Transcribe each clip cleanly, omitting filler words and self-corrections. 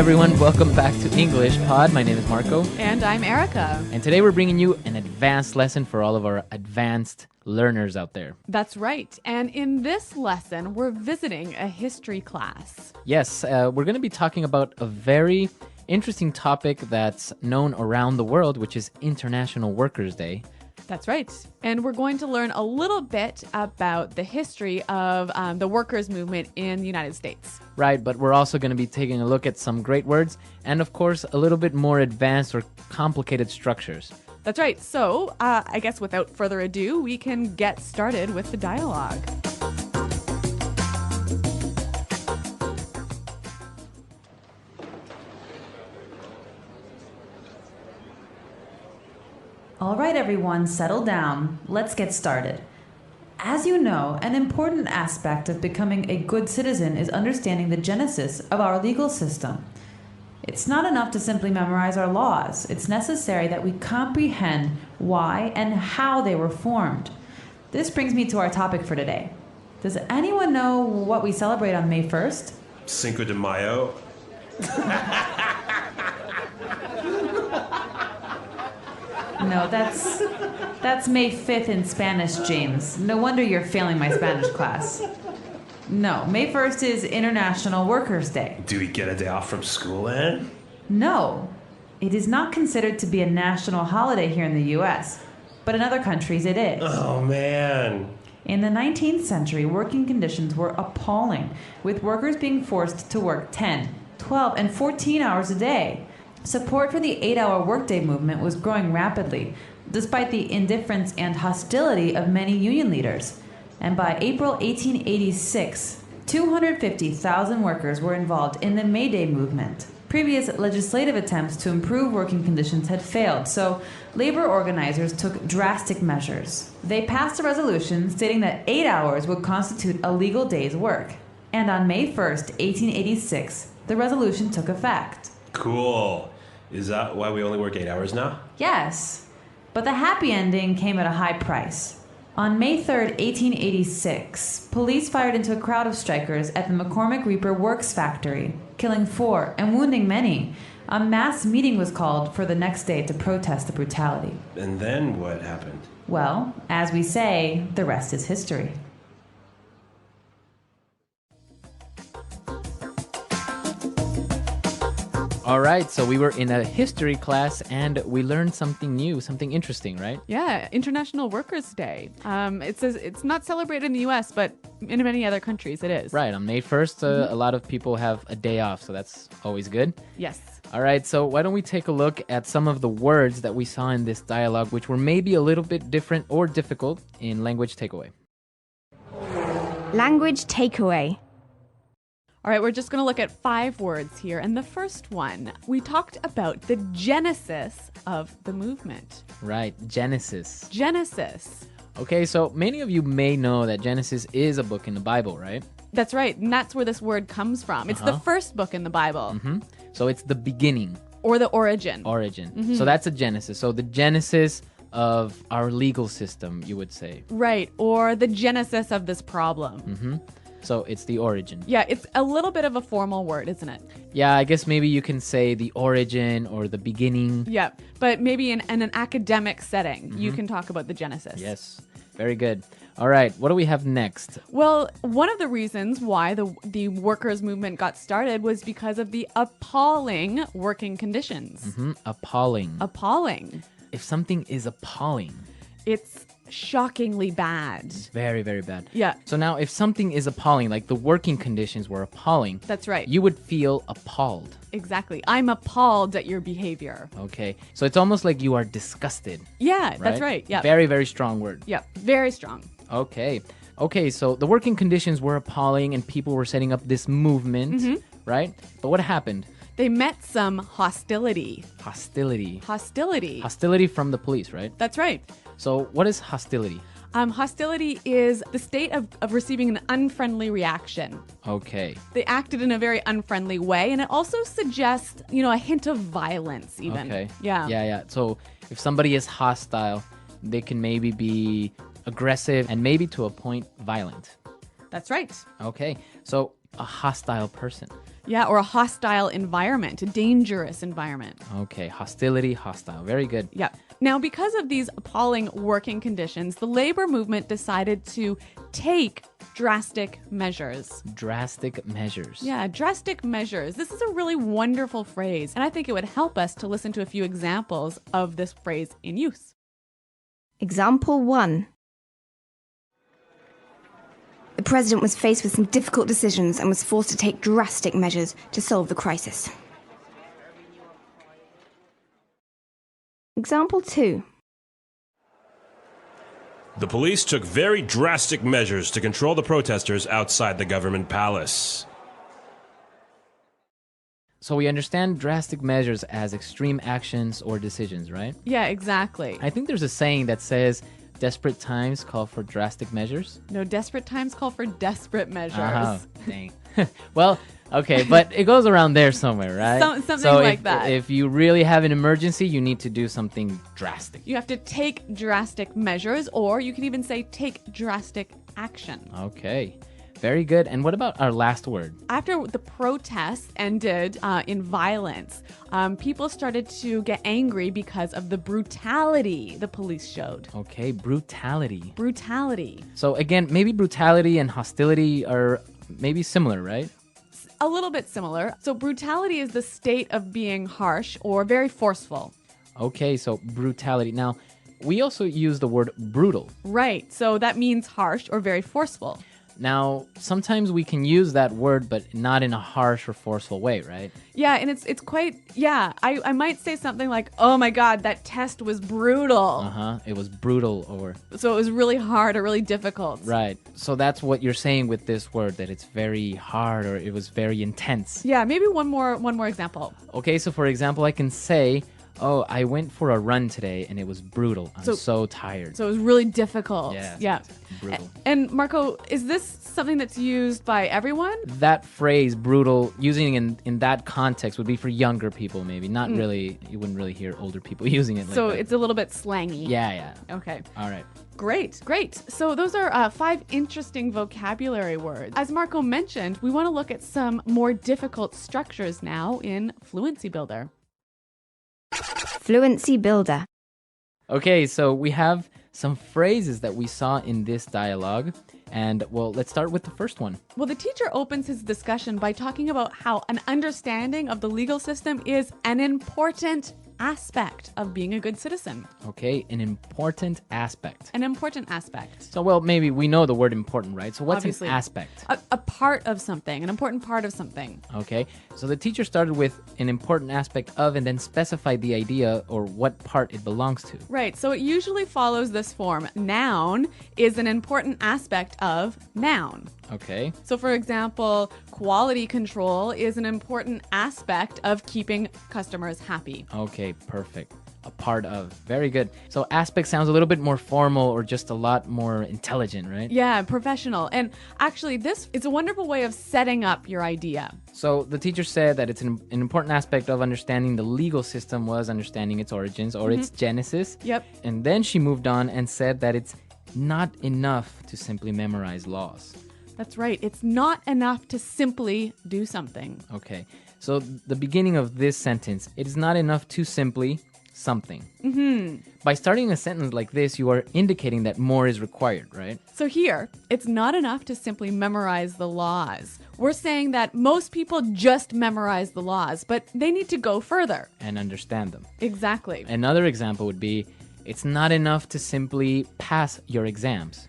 everyone. Welcome back to English Pod. My name is Marco. And I'm Erica. And today we're bringing you an advanced lesson for all of our advanced learners out there. That's right. And in this lesson, we're visiting a history class. Yes, we're going to be talking about a very interesting topic that's known around the world, which is International Workers' Day. That's right. And we're going to learn a little bit about the history of the workers' movement in the United States. Right, but we're also going to be taking a look at some great words and, of course, a little bit more advanced or complicated structures. That's right. So I guess without further ado, we can get started with the dialogue. All right, everyone, settle down. Let's get started. As you know, an important aspect of becoming a good citizen is understanding the genesis of our legal system. It's not enough to simply memorize our laws. It's necessary that we comprehend why and how they were formed. This brings me to our topic for today. Does anyone know what we celebrate on May 1st? Cinco de Mayo. No, that's May 5th in Spanish, James. No wonder you're failing my Spanish class. No, May 1st is International Workers' Day. Do we get a day off from school then? No, it is not considered to be a national holiday here in the U.S., but in other countries it is. Oh, man. In the 19th century, working conditions were appalling, with workers being forced to work 10, 12, and 14 hours a day. Support for the 8-hour workday movement was growing rapidly, despite the indifference and hostility of many union leaders. And by April 1886, 250,000 workers were involved in the May Day movement. Previous legislative attempts to improve working conditions had failed, so labor organizers took drastic measures. They passed a resolution stating that 8 hours would constitute a legal day's work. And on May 1st, 1886, the resolution took effect. Cool. Is that why we only work 8 hours now? Yes, but the happy ending came at a high price. On May 3rd, 1886, police fired into a crowd of strikers at the McCormick Reaper Works factory, killing 4 and wounding many. A mass meeting was called for the next day to protest the brutality. And then what happened? Well, as we say, the rest is history. All right, so we were in a history class and we learned something new, something interesting, right? Yeah, International Workers' Day. It says it's not celebrated in the U.S., but in many other countries it is. Right, on May 1st, a lot of people have a day off, so that's always good. Yes. All right, so why don't we take a look at some of the words that we saw in this dialogue, which were maybe a little bit different or difficult in language takeaway. Language takeaway. All right, we're just going to look at 5 words here. And the first one, we talked about the genesis of the movement. Right, Genesis. Genesis. Okay, so many of you may know that Genesis is a book in the Bible, right? That's right, and that's where this word comes from. It's the first book in the Bible. So it's the beginning. Or the origin. Origin. So that's a Genesis. So the genesis of our legal system, you would say. Right, or the genesis of this problem. So it's the origin. Yeah, it's a little bit of a formal word, isn't it? Yeah, I guess maybe you can say the origin or the beginning. Yeah, but maybe in an academic setting, you can talk about the genesis. Yes, very good. All right, what do we have next? Well, one of the reasons why the workers' movement got started was because of the appalling working conditions. Appalling. Appalling. If something is appalling, It's shockingly bad. very, very bad. Yeah. So now if something is appalling, like the working conditions were appalling, That's right. you would feel appalled. Exactly. I'm appalled at your behavior. Okay, so it's almost like you are disgusted. Yeah, that's right. Yeah. Very, very strong word. Yeah, very strong. Okay. Okay, so the working conditions were appalling and people were setting up this movement, right? But what happened? They met some hostility. Hostility. Hostility. Hostility from the police, right? That's right. So what is hostility? Hostility is the state of receiving an unfriendly reaction. Okay. They acted in a very unfriendly way, and it also suggests, a hint of violence even. Okay. Yeah. Yeah. So if somebody is hostile, they can maybe be aggressive and maybe to a point violent. That's right. Okay. So a hostile person. Yeah, or a hostile environment, a dangerous environment. Okay, hostility, hostile. Very good. Yeah. Now, because of these appalling working conditions, the labor movement decided to take drastic measures. Drastic measures. Yeah, drastic measures. This is a really wonderful phrase, and I think it would help us to listen to a few examples of this phrase in use. Example 1. The president was faced with some difficult decisions and was forced to take drastic measures to solve the crisis. Example 2. The police took very drastic measures to control the protesters outside the government palace. So we understand drastic measures as extreme actions or decisions, right? Yeah, exactly. I think there's a saying that says desperate times call for drastic measures. No, desperate times call for desperate measures. Oh, dang. Well, okay, but it goes around there somewhere, right? Something so like that. If you really have an emergency, you need to do something drastic. You have to take drastic measures, or you can even say take drastic action. Okay, very good. And what about our last word? After the protests ended in violence, people started to get angry because of the brutality the police showed. Okay, brutality. Brutality. So again, maybe brutality and hostility are maybe similar, right? A little bit similar. So brutality is the state of being harsh or very forceful. Okay, so brutality. Now, we also use the word brutal. Right. So that means harsh or very forceful. Now, sometimes we can use that word, but not in a harsh or forceful way, right? Yeah, and it's quite, I might say something like, oh my God, that test was brutal. It was brutal or... So it was really hard or really difficult. Right. So that's what you're saying with this word, that it's very hard or it was very intense. Yeah, maybe one more example. Okay, so for example, I can say, oh, I went for a run today and it was brutal. I'm so tired. So it was really difficult. Yeah. Brutal. And Marco, is this something that's used by everyone? That phrase, brutal, using in that context would be for younger people maybe. Not really, you wouldn't really hear older people using it like So that. it's a little bit slangy. Yeah. Okay. All right. Great. So those are 5 interesting vocabulary words. As Marco mentioned, we want to look at some more difficult structures now in Fluency Builder. Fluency Builder. Okay, so we have some phrases that we saw in this dialogue. And, well, let's start with the first one. Well, the teacher opens his discussion by talking about how an understanding of the legal system is an important aspect of being a good citizen. Okay, an important aspect. An important aspect. So, well, maybe we know the word important, right? So what's Obviously. an aspect? A part of something, an important part of something. Okay, so the teacher started with an important aspect of and then specified the idea or what part it belongs to. Right, so it usually follows this form. Noun is an important aspect of noun. Okay, So for example, quality control is an important aspect of keeping customers happy. okay, perfect. A part of. Very good. So aspect sounds a little bit more formal or just a lot more intelligent, right? Yeah, professional. And actually, this is a wonderful way of setting up your idea. So the teacher said that it's an important aspect of understanding the legal system was understanding its origins or its genesis. Yep. And then she moved on and said that it's not enough to simply memorize laws. That's right. It's not enough to simply do something. Okay. So the beginning of this sentence, it is not enough to simply something. By starting a sentence like this, you are indicating that more is required, right? So here, it's not enough to simply memorize the laws. We're saying that most people just memorize the laws, but they need to go further. And understand them. Exactly. Another example would be, it's not enough to simply pass your exams.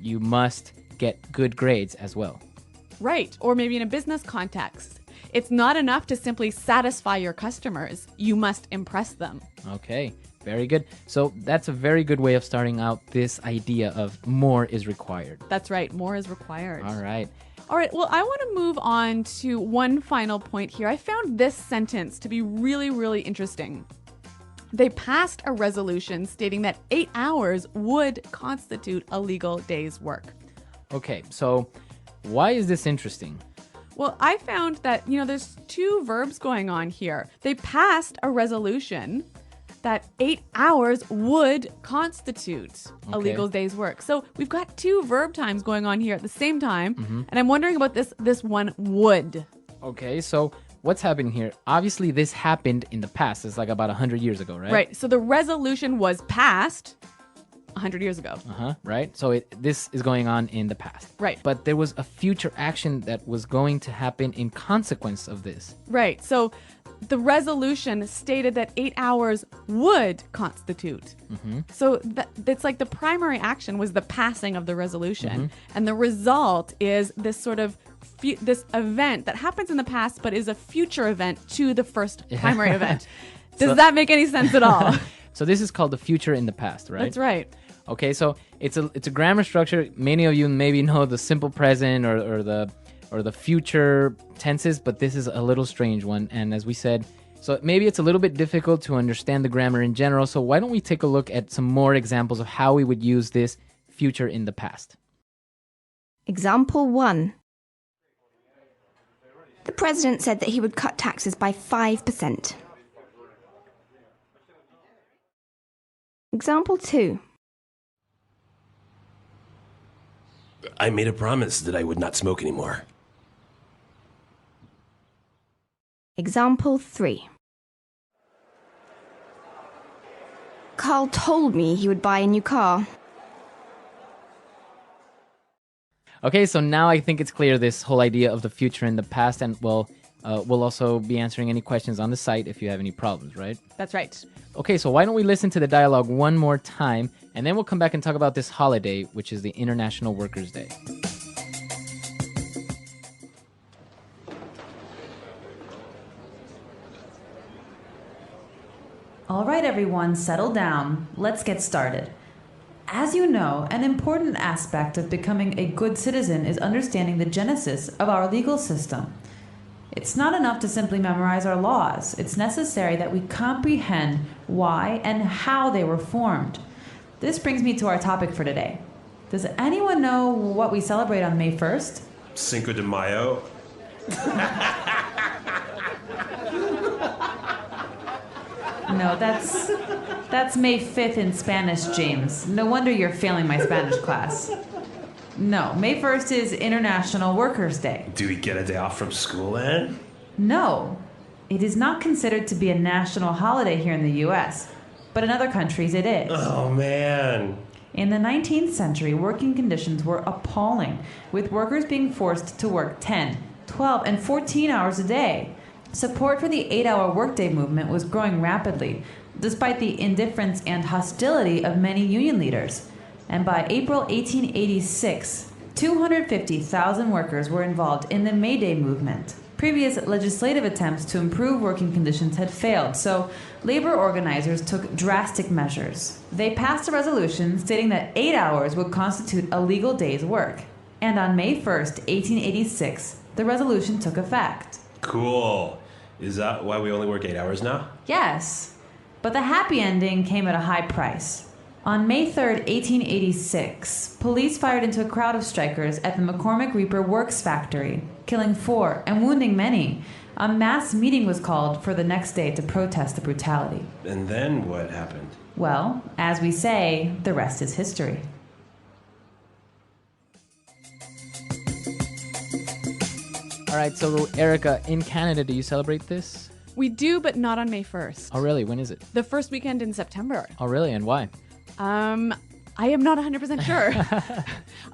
You must get good grades as well. Right. Or maybe in a business context. It's not enough to simply satisfy your customers. You must impress them. Okay, very good. So that's a very good way of starting out this idea of more is required. That's right. More is required. All right. All right. Well, I want to move on to one final point here. I found this sentence to be really, really interesting. They passed a resolution stating that 8 hours would constitute a legal day's work. Okay, so why is this interesting? Well, I found that, there's 2 verbs going on here. They passed a resolution that 8 hours would constitute a Okay. legal day's work. So we've got two verb times going on here at the same time. And I'm wondering about this one would. Okay, so what's happening here? Obviously, this happened in the past. It's like about 100 years ago, right? Right. So the resolution was passed 100 years ago. Right? So this is going on in the past. Right. But there was a future action that was going to happen in consequence of this. Right. So the resolution stated that 8 hours would constitute. So it's like the primary action was the passing of the resolution. And the result is this sort of this event that happens in the past but is a future event to the first primary event. Does that make any sense at all? So this is called the future in the past, right? That's right. Okay, so it's a grammar structure. Many of you maybe know the simple present or the future tenses, but this is a little strange one. And as we said, so maybe it's a little bit difficult to understand the grammar in general. So why don't we take a look at some more examples of how we would use this future in the past? Example 1. The president said that he would cut taxes by 5%. Example 2. I made a promise that I would not smoke anymore. Example 3. Carl told me he would buy a new car. Okay, so now I think it's clear this whole idea of the future in the past, and we'll also be answering any questions on the site if you have any problems, right? That's right. Okay, so why don't we listen to the dialogue one more time, and then we'll come back and talk about this holiday, which is the International Workers' Day. All right, everyone, settle down. Let's get started. As you know, an important aspect of becoming a good citizen is understanding the genesis of our legal system. It's not enough to simply memorize our laws. It's necessary that we comprehend why and how they were formed. This brings me to our topic for today. Does anyone know what we celebrate on May 1st? Cinco de Mayo. No, that's May 5th in Spanish, James. No wonder you're failing my Spanish class. No, May 1st is International Workers' Day. Do we get a day off from school then? No, it is not considered to be a national holiday here in the U.S., but in other countries it is. Oh, man. In the 19th century, working conditions were appalling, with workers being forced to work 10, 12, and 14 hours a day. Support for the 8-hour workday movement was growing rapidly, despite the indifference and hostility of many union leaders. And by April 1886, 250,000 workers were involved in the May Day movement. Previous legislative attempts to improve working conditions had failed, so labor organizers took drastic measures. They passed a resolution stating that 8 hours would constitute a legal day's work. And on May 1st, 1886, the resolution took effect. Cool. Is that why we only work 8 hours now? Yes, but the happy ending came at a high price. On May 3rd, 1886, police fired into a crowd of strikers at the McCormick Reaper Works factory, killing 4 and wounding many. A mass meeting was called for the next day to protest the brutality. And then what happened? Well, as we say, the rest is history. All right, so Erica, in Canada, do you celebrate this? We do, but not on May 1st. Oh, really? When is it? The first weekend in September. Oh, really? And why? I am not 100% sure.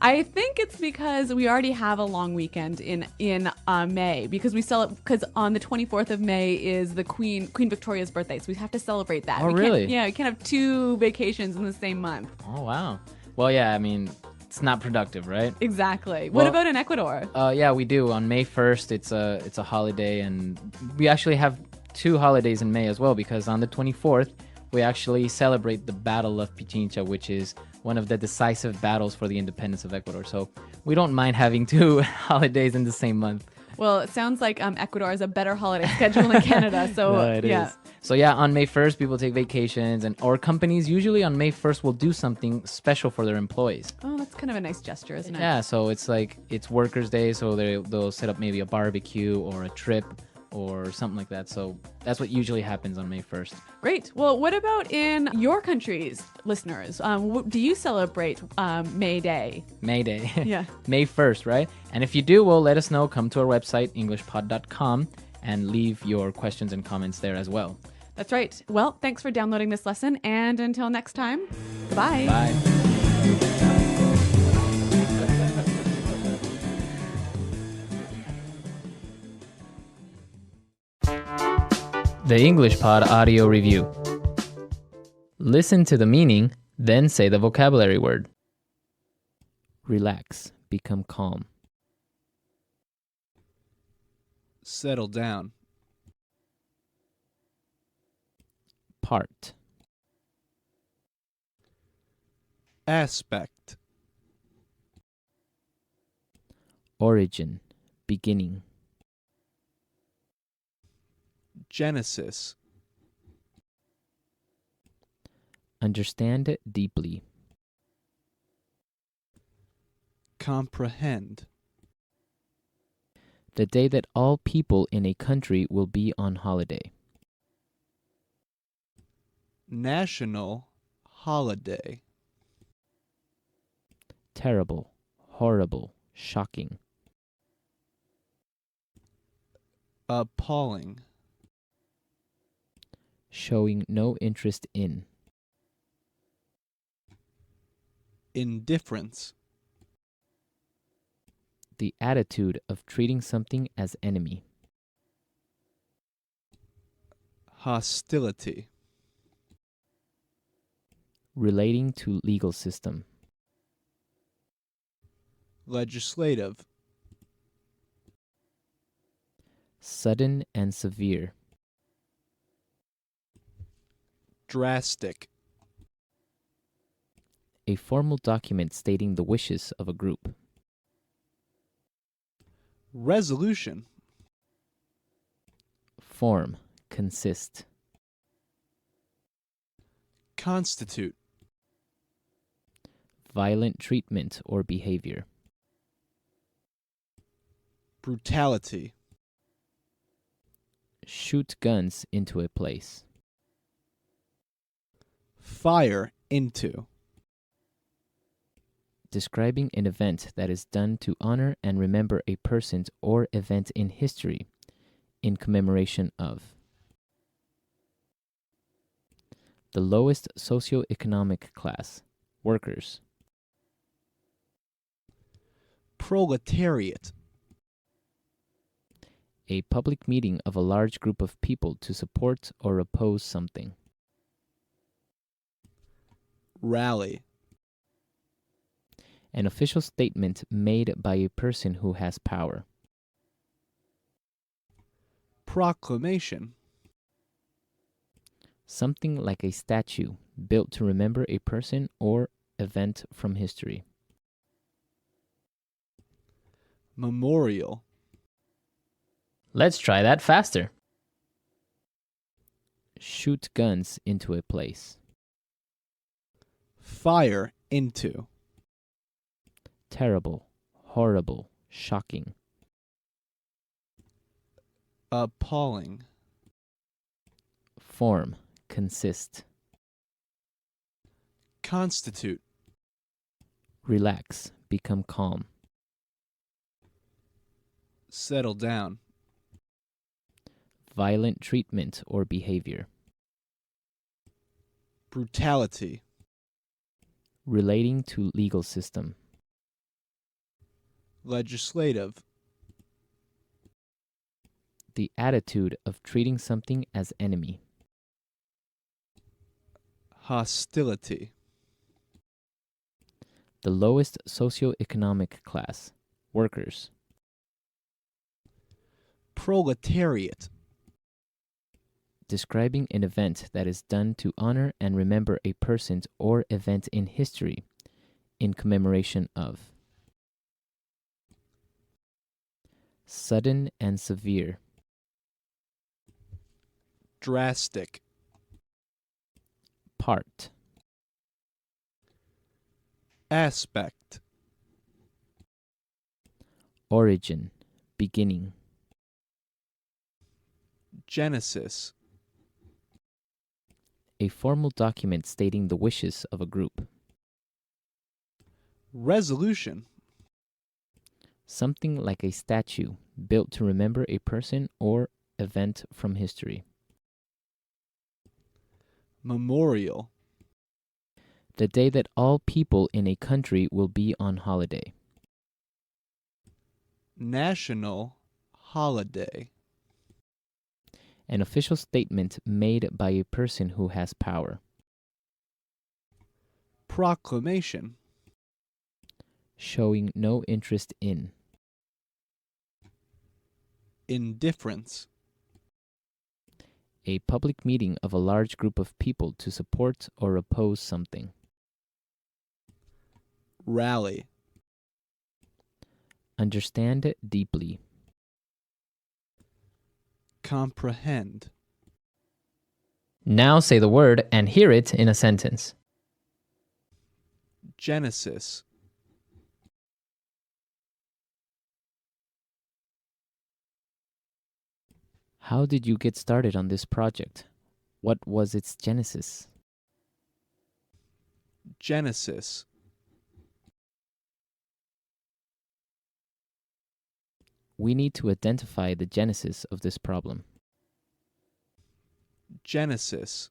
I think it's because we already have a long weekend in May because because on the 24th of May is the Queen Victoria's birthday, so we have to celebrate that. Oh, we really? Yeah, we can't have 2 vacations in the same month. Oh, wow. Well, yeah, I mean, it's not productive, right? Exactly. Well, what about in Ecuador? Yeah, we do. On May 1st, it's a holiday, and we actually have 2 holidays in May as well, because on the 24th, we actually celebrate the Battle of Pichincha, which is one of the decisive battles for the independence of Ecuador. So we don't mind having 2 holidays in the same month. Well, it sounds like Ecuador has a better holiday schedule than Canada. So No, it is. So yeah, on May 1st, people take vacations, or companies usually on May 1st will do something special for their employees. Oh, that's kind of a nice gesture, isn't it? Yeah, so it's like it's Workers' Day, so they'll set up maybe a barbecue or a trip or something like that. So that's what usually happens on May 1st. Great. Well, what about in your country's listeners? Do you celebrate May Day? May Day. Yeah. May 1st, right? And if you do, well, let us know. Come to our website, englishpod.com, and leave your questions and comments there as well. That's right. Well, thanks for downloading this lesson. And until next time, goodbye. Bye. The English Pod Audio Review. Listen to the meaning, then say the vocabulary word. Relax, become calm. Settle down. Part. Aspect. Origin, beginning. Genesis. Understand deeply. Comprehend. The day that all people in a country will be on holiday. National holiday. Terrible, horrible, shocking. Appalling. Showing no interest in. Indifference. The attitude of treating something as enemy. Hostility. Relating to legal system. Legislative. Sudden and severe. Drastic. A formal document stating the wishes of a group. Resolution. Form, consist. Constitute. Violent treatment or behavior. Brutality. Shoot guns into a place. Fire into. Describing an event that is done to honor and remember a person or event in history in commemoration of. The lowest socioeconomic class, workers. Proletariat. A public meeting of a large group of people to support or oppose something. Rally. An official statement made by a person who has power. Proclamation. Something like a statue built to remember a person or event from history. Memorial. Let's try that faster. Shoot guns into a place. Fire into. Terrible, horrible, shocking. Appalling. Form, consist. Constitute. Relax, become calm. Settle down. Violent treatment or behavior. Brutality. Relating to legal system. Legislative. The attitude of treating something as enemy. Hostility. The lowest socioeconomic class, workers. Proletariat. Describing an event that is done to honor and remember a person or event in history in commemoration of. Sudden and severe. Drastic. Part. Aspect. Origin, beginning. Genesis. A formal document stating the wishes of a group. Resolution. Something like a statue built to remember a person or event from history. Memorial. The day that all people in a country will be on holiday. National holiday. An official statement made by a person who has power. Proclamation. Showing no interest in. Indifference. A public meeting of a large group of people to support or oppose something. Rally. Understand deeply. Comprehend. Now say the word and hear it in a sentence. Genesis. How did you get started on this project? What was its genesis? Genesis. We need to identify the genesis of this problem. Genesis.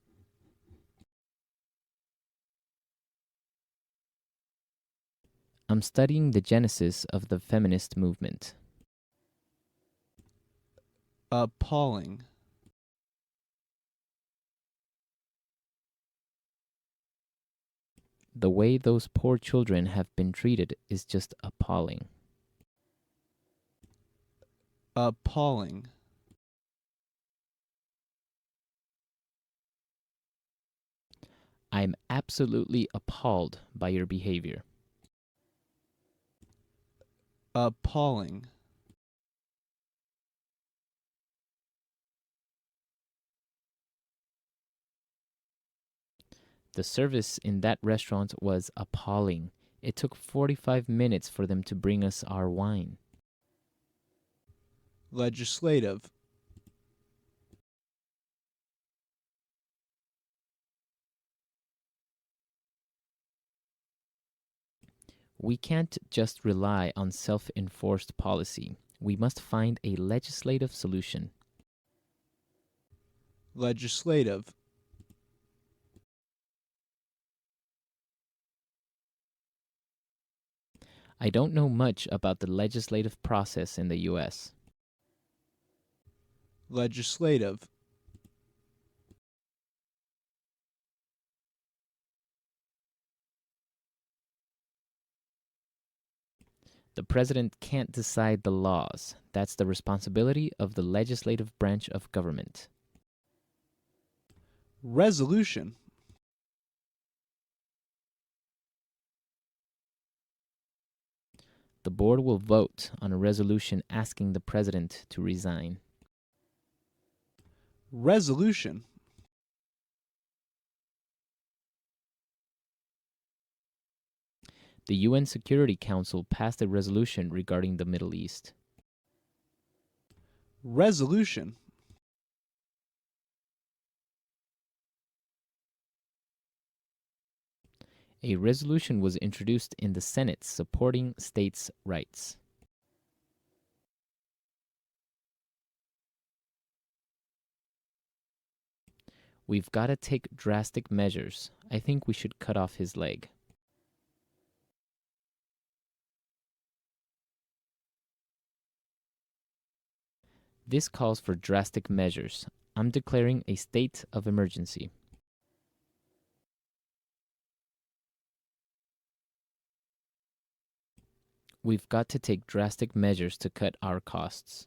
I'm studying the genesis of the feminist movement. Appalling. The way those poor children have been treated is just appalling. Appalling. I'm absolutely appalled by your behavior. Appalling. The service in that restaurant was appalling. It took 45 minutes for them to bring us our wine. Legislative. We can't just rely on self-enforced policy. We must find a legislative solution. Legislative. I don't know much about the legislative process in the U.S. Legislative. The president can't decide the laws. That's the responsibility of the legislative branch of government. Resolution. The board will vote on a resolution asking the president to resign. Resolution. The UN Security Council passed a resolution regarding the Middle East. Resolution. A resolution was introduced in the Senate supporting states' rights. We've got to take drastic measures. I think we should cut off his leg. This calls for drastic measures. I'm declaring a state of emergency. We've got to take drastic measures to cut our costs.